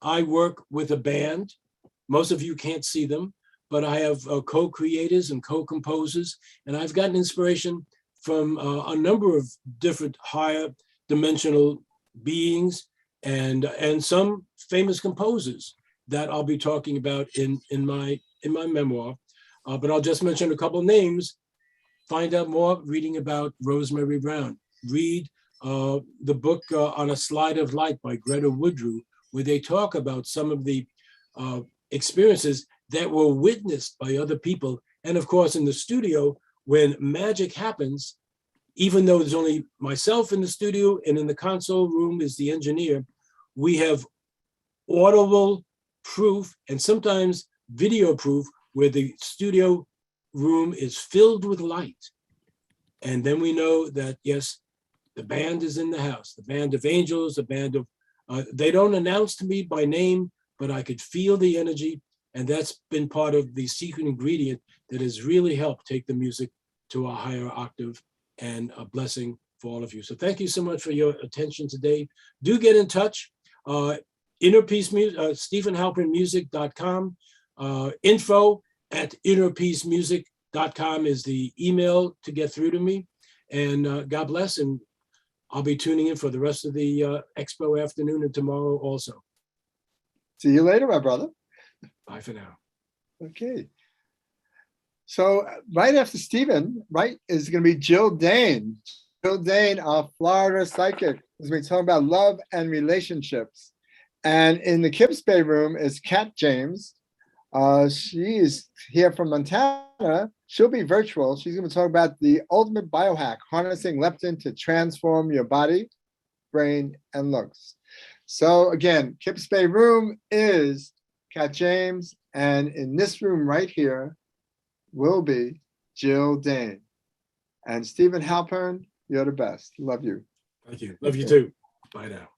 Speaker 1: I work with a band. Most of you can't see them, but I have co-creators and co-composers, and I've gotten inspiration from a number of different higher dimensional beings and some famous composers that I'll be talking about in my memoir. But I'll just mention a couple names. Find out more reading about Rosemary Brown. Read the book On a Slide of Light by Greta Woodrue, where they talk about some of the experiences that were witnessed by other people. And of course, in the studio, when magic happens, even though there's only myself in the studio and in the console room is the engineer, we have audible proof and sometimes video proof where the studio room is filled with light. And then we know that, yes, the band is in the house, the band of angels, the band of, they don't announce to me by name, but I could feel the energy. And that's been part of the secret ingredient that has really helped take the music to a higher octave, and a blessing for all of you. So thank you so much for your attention today. Do get in touch. Inner Peace Music, StephenHalpernMusic.com. Info@innerpeacemusic.com is the email to get through to me. And God bless, and I'll be tuning in for the rest of the Expo afternoon and tomorrow also.
Speaker 2: See you later, my brother.
Speaker 1: Bye for now.
Speaker 2: Okay. So right after Stephen, right, is going to be Jill Dane. Jill Dane, our Florida psychic, is going to be talking about love and relationships. And in the Kips Bay room is Kat James. She is here from Montana. She'll be virtual. She's going to talk about the ultimate biohack, harnessing leptin to transform your body, brain, and looks. So again, Kips Bay room is Kat James. And in this room right here will be Jill Dane. And Stephen Halpern, you're the best. Love you.
Speaker 1: Thank you. Love you too. Bye now.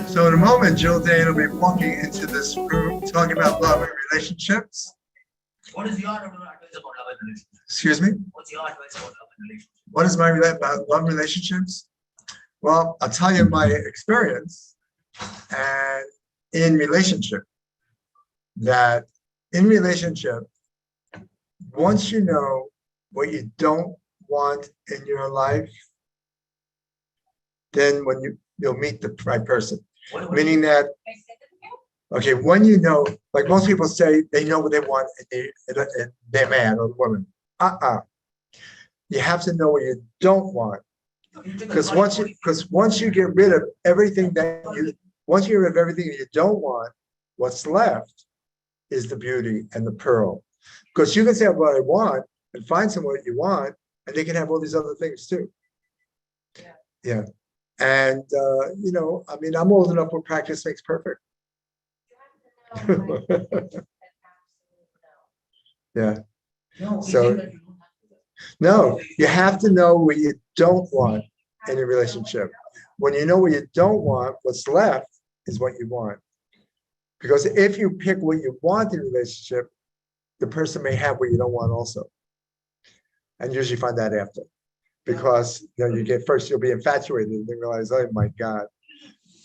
Speaker 2: So in a moment, Jill Dane will be walking into this room talking about love and relationships.
Speaker 3: What is your advice about love and relationships?
Speaker 2: Excuse me?
Speaker 3: What's your advice about love and relationships?
Speaker 2: What is my about love relationships? Well, I'll tell you my experience and in relationship, that in relationship, once you know what you don't want in your life, then when you'll meet the right person. Meaning that, okay, when you know, like most people say, they know what they want in their man or woman. You have to know what you don't want. Because once you get rid of everything once you get rid of everything that you don't want, what's left is the beauty and the pearl. Because you can say what I want and find someone you want, and they can have all these other things too. Yeah. And, you know, I mean, I'm old enough where practice makes perfect. Yeah. So, no, you have to know what you don't want in a relationship. When you know what you don't want, what's left is what you want. Because if you pick what you want in a relationship, the person may have what you don't want also. And usually find that after. Because you know, you get first, you'll be infatuated and then realize, oh my God.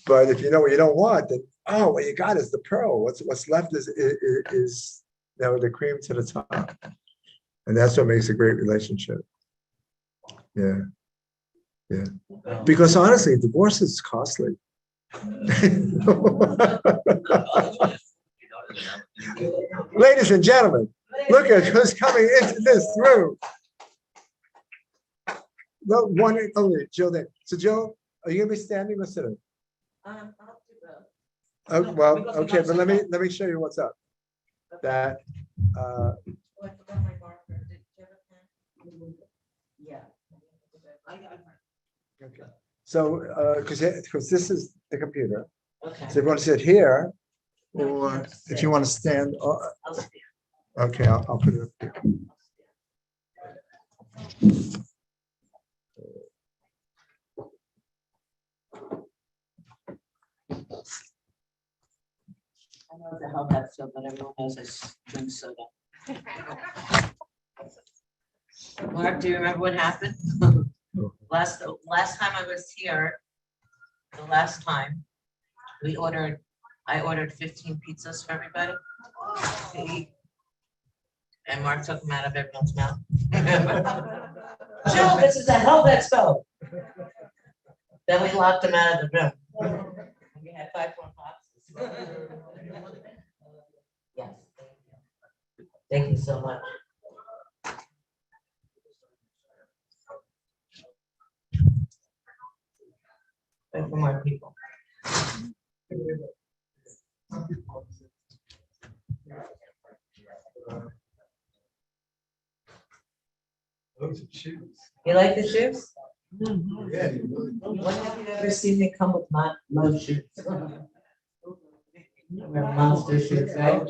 Speaker 2: But if you know what you don't want, then oh, what you got is the pearl. What's left is you know, the cream to the top. And that's what makes a great relationship. Yeah. Yeah. Because honestly, divorce is costly. Ladies and gentlemen, look at who's coming into this room. No, one only, Jill Dane. So Jill, are you gonna be standing or sitting?
Speaker 4: I'll do both.
Speaker 2: Oh, well, okay, but let me show you what's up. That
Speaker 4: Oh, I forgot my marker. Did you have a pen? Yeah.
Speaker 2: okay. So because this is the computer.
Speaker 4: Okay.
Speaker 2: So if you want to sit here,
Speaker 4: No, I
Speaker 2: or
Speaker 4: can't
Speaker 2: if
Speaker 4: sit.
Speaker 2: you want to stand,
Speaker 4: I'll stand.
Speaker 2: okay, I'll put it up here.
Speaker 4: I know the hell that's so, but everyone knows I drink soda. Mark, do you remember what happened? Last time I was here, the last time, I ordered 15 pizzas for everybody to eat. And Mark took them out of everyone's mouth. Jill, this is a hell Expo. Then we locked them out of the room. We had 5 more boxes. Yes. Thank you so much. Wait for more people.
Speaker 2: Those are shoes.
Speaker 4: You like the shoes?
Speaker 2: Yeah, you really.
Speaker 4: When have you ever seen me come with no shoes? We're monster shoes, right?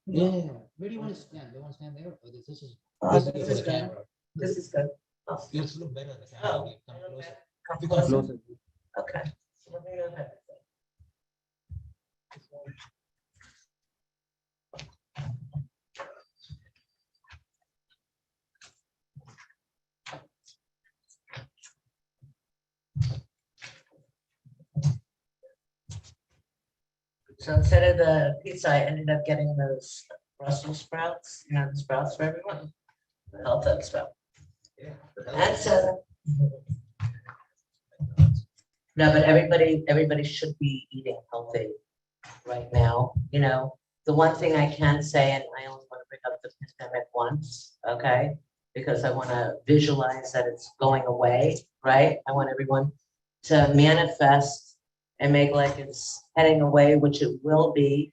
Speaker 5: Yeah, where do you want to stand? Do you want to stand there? Or this is
Speaker 4: This
Speaker 5: for
Speaker 4: is
Speaker 5: the
Speaker 4: good.
Speaker 5: camera?
Speaker 4: This is good.
Speaker 5: You just look better on the camera.
Speaker 4: Oh,
Speaker 5: You come closer.
Speaker 4: come
Speaker 5: You come
Speaker 4: closer.
Speaker 5: closer.
Speaker 4: Okay. Let me know that. So instead of the pizza, I ended up getting those Brussels sprouts, you know, the sprouts for everyone. Health Expo.
Speaker 5: Yeah.
Speaker 4: That's no, but everybody should be eating healthy right now. You know, the one thing I can say, and I only want to bring up the pandemic once, okay? Because I want to visualize that it's going away, right? I want everyone to manifest and make like it's heading away, which it will be.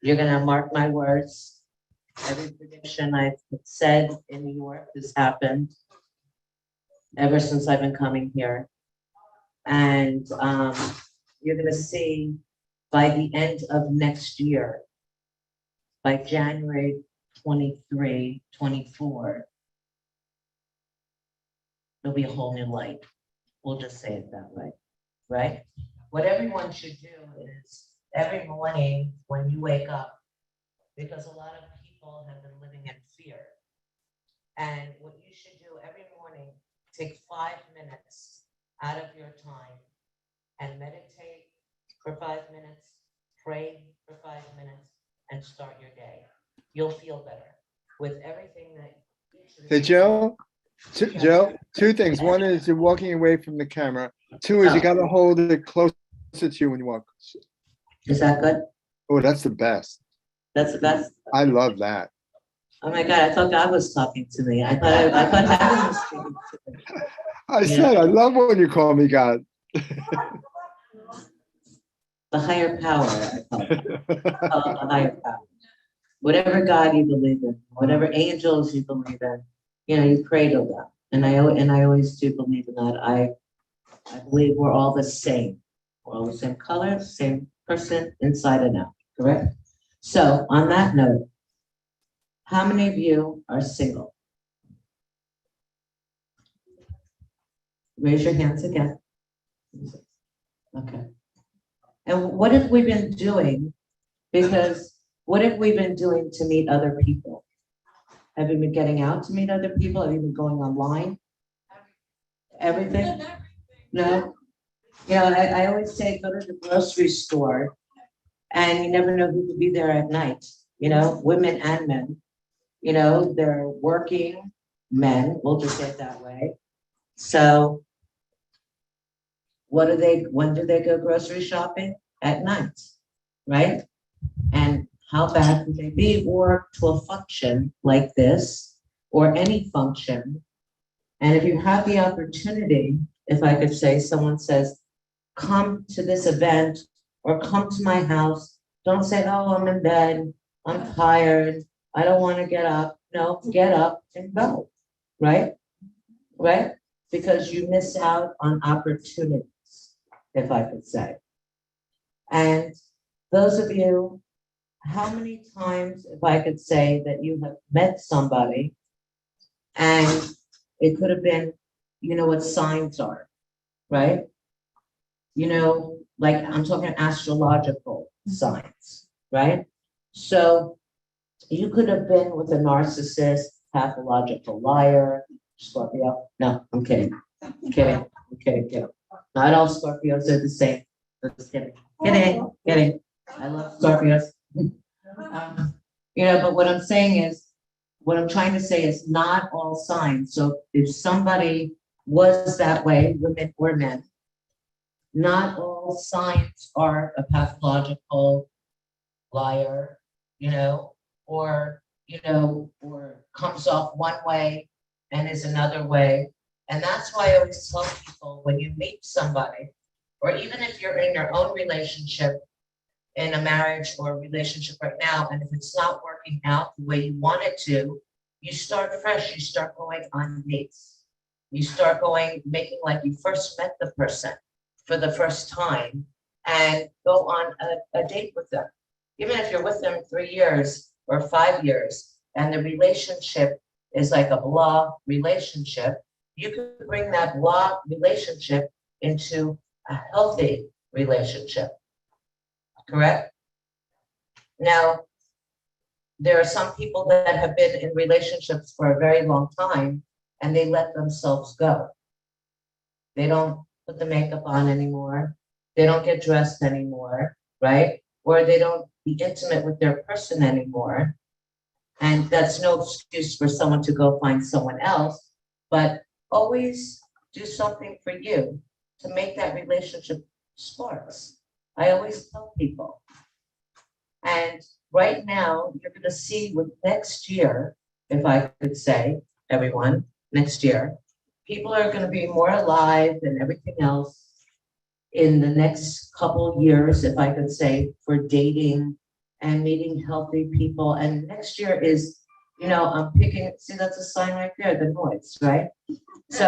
Speaker 4: You're gonna mark my words. Every prediction I've said in New York has happened ever since I've been coming here. And you're gonna see by the end of next year, by January 23, 24, there'll be a whole new light. We'll just say it that way, right? What everyone should do is every morning when you wake up, because a lot of people have been living in fear. And what you should do every morning, take 5 minutes out of your time and meditate for 5 minutes, pray for 5 minutes, and start your day. You'll feel better with everything that.
Speaker 2: Hey, Joe, two things. One is you're walking away from the camera. Two is you gotta hold it closer to you when you walk.
Speaker 4: Is that good?
Speaker 2: Oh, that's the best.
Speaker 4: That's the best?
Speaker 2: I love that.
Speaker 4: Oh my God, I thought God was talking to me. I thought heaven was speaking to me.
Speaker 2: I said, I love when you call me God.
Speaker 4: The higher power, I call it. I call it the higher power. Whatever God you believe in, whatever angels you believe in, you know, you pray to them. And I always do believe in that. I believe we're all the same. We're all the same color, same person, inside and out, correct? So on that note, how many of you are single? Raise your hands again. Okay. And what have we been doing? Because what have we been doing to meet other people? Have you been getting out to meet other people? Have you been going online? Everything? No? You know, I always say go to the grocery store and you never know who could be there at night, you know, women and men. You know, they're working men, we'll just say it that way. So when do they go grocery shopping? At night, right? And how bad could they be? Or to a function like this, or any function. And if you have the opportunity, if I could say, someone says, come to this event or come to my house, don't say, oh, I'm in bed, I'm tired, I don't want to get up. No, get up and go, right? Right? Because you miss out on opportunities, if I could say. And those of you, how many times, if I could say, that you have met somebody and it could have been, you know what signs are, right? You know, like I'm talking astrological signs, right? So you could have been with a narcissist, pathological liar, Scorpio. No, I'm kidding. I'm kidding. Not all Scorpios are the same. Just kidding. Kidding. I love Scorpios. You know, but what I'm saying is, what I'm trying to say is not all signs. So if somebody was that way, women or men, not all signs are a pathological liar, you know, or comes off one way and is another way. And that's why I always tell people, when you meet somebody, or even if you're in your own relationship, in a marriage or a relationship right now, and if it's not working out the way you want it to, you start fresh, you start going on dates. You start making like you first met the person for the first time and go on a date with them. Even if you're with them 3 years or 5 years, and the relationship is like a blah relationship, you could bring that blah relationship into a healthy relationship. Correct? Now, there are some people that have been in relationships for a very long time and they let themselves go. They don't put the makeup on anymore. They don't get dressed anymore, right? Or they don't be intimate with their person anymore. And that's no excuse for someone to go find someone else. But always do something for you to make that relationship sparks. I always tell people. And right now, you're gonna see with next year, if I could say, everyone, next year, people are gonna be more alive than everything else in the next couple years, if I could say, for dating and meeting healthy people. And next year is, I'm picking, see, that's a sign right there, the noise, right? So,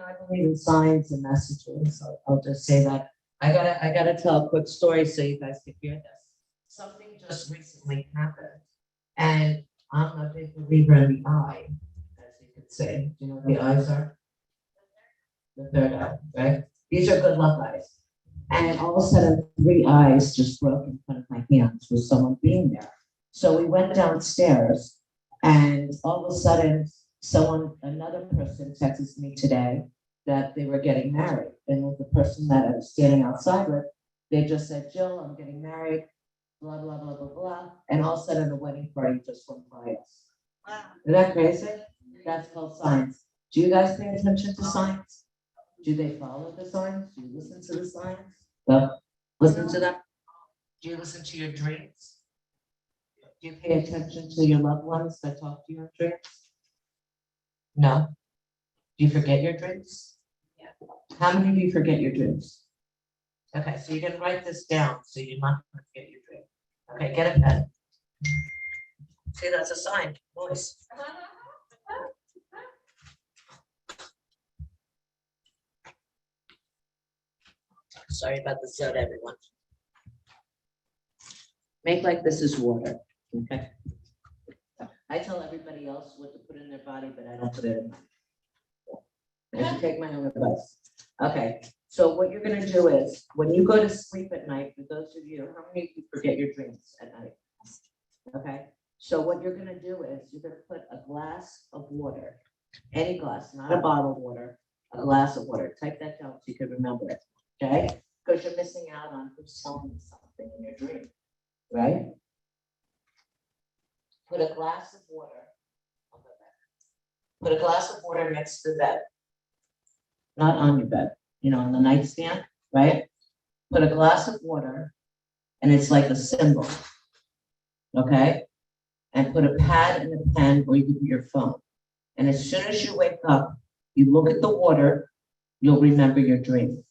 Speaker 4: I believe in signs and messages, so I'll just say that. I gotta tell a quick story so you guys can hear this. Something just recently happened, and I'm a big believer in the eye, as you could say. Do you know what the eyes are? The third eye, right? These are good luck eyes. And all of a sudden, 3 eyes just broke in front of my hands with someone being there. So we went downstairs, and all of a sudden, another person texted me today that they were getting married. And with the person that I was standing outside with, they just said, Jill, I'm getting married, blah, blah, blah, blah, blah. And all of a sudden, the wedding party just went by us. Wow. Isn't that crazy? That's called signs. Do you guys pay attention to signs? Do they follow the signs? Do you listen to the signs? Listen to them? Do you listen to your dreams? Do you pay attention to your loved ones that talk to you in dreams? No. Do you forget your dreams? Yeah. How many of you forget your dreams? Okay, so you're gonna write this down so you're not gonna forget your dream. Okay, get a pen. See, that's a sign, voice. Sorry about the soda, everyone. Make like this is water, okay? I tell everybody else what to put in their body, but I don't put it in mine. I should take my own advice. Okay, so what you're gonna do is, when you go to sleep at night, for those of you, how many of you forget your dreams at night? Okay, so what you're gonna do is, you're gonna put a glass of water, any glass, not a bottled water, a glass of water. Type that down so you can remember it, okay? Because you're missing out on who's telling you something in your dream, right? Put a glass of water on the bed. Put a glass of water next to the bed. Not on your bed, on the nightstand, right? Put a glass of water, and it's like a symbol, okay? And put a pad and a pen where you can put your phone. And as soon as you wake up, you look at the water, you'll remember your dream,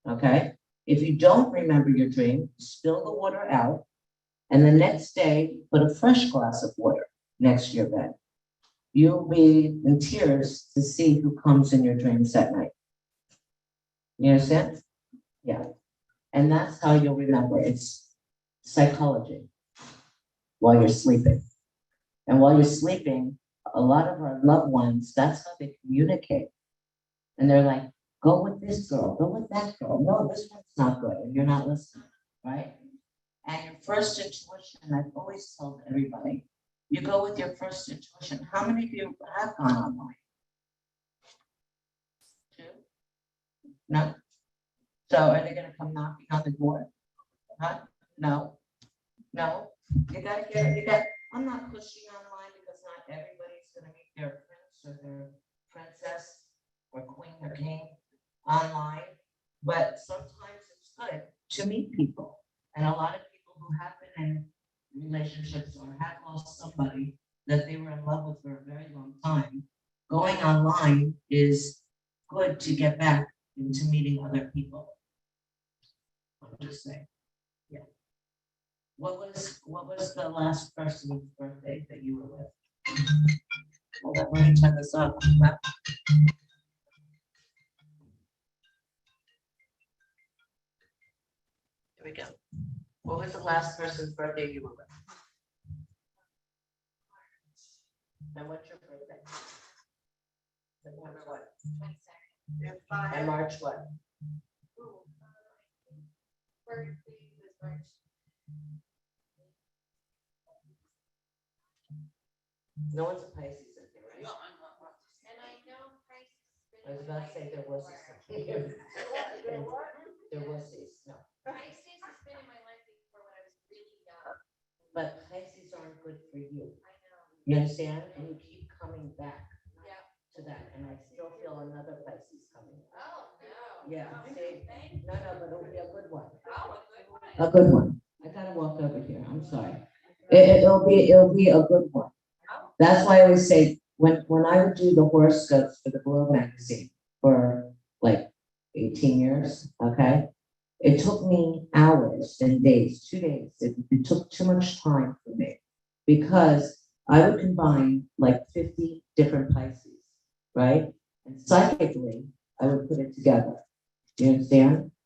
Speaker 4: okay? If you don't remember your dream, spill the water out, and the next day, put a fresh glass of water next to your bed. You'll be in tears to see who comes in your dreams at night. You understand? Yeah. And that's how you'll remember. It's psychology while you're sleeping. And while you're sleeping, a lot of our loved ones, that's how they communicate. And they're like, go with this girl, go with that girl. No, this one's not good. And you're not listening, right? And your first intuition, I've always told everybody, you go with your first intuition. How many of you have gone online? 2? No? So are they gonna come knocking on the door? Huh? No? No? You gotta I'm not pushing online because not everybody's gonna meet their prince or their princess or queen or king online. But sometimes it's good to meet people. And a lot of people who have been in relationships or have lost somebody that they were in love with for a very long time, going online is good to get back into meeting other people. I'm just saying. Yeah. What was the last person's birthday that you were with? Hold on, let me turn this off. Here we go. What was the last person's birthday you were with? And what's your birthday? September what? 22nd. And March what?
Speaker 6: Birthday was March.
Speaker 4: No one's a Pisces in here, right?
Speaker 6: No, I'm not. And I know Pisces.
Speaker 4: I was about to say there was a there was these, no.
Speaker 6: Pisces has been in my life before when I was really young.
Speaker 4: But Pisces aren't good for you.
Speaker 6: I know.
Speaker 4: You understand? And you keep coming back
Speaker 6: Yeah.
Speaker 4: to that. And I I still feel another Pisces coming.
Speaker 6: Oh, no.
Speaker 4: Yeah,
Speaker 6: Oh,
Speaker 4: see,
Speaker 6: thank
Speaker 4: no, but it'll be a good one.
Speaker 6: Oh, a good one.
Speaker 4: A good one. I gotta walk over here, I'm sorry. It'll be a good one. That's why I always say, when I would do the horoscopes for the Globe magazine for like 18 years, okay? It took me hours and days, 2 days. It took too much time for me because I would combine like 50 different Pisces, right? And psychically, I would put it together. Do you understand?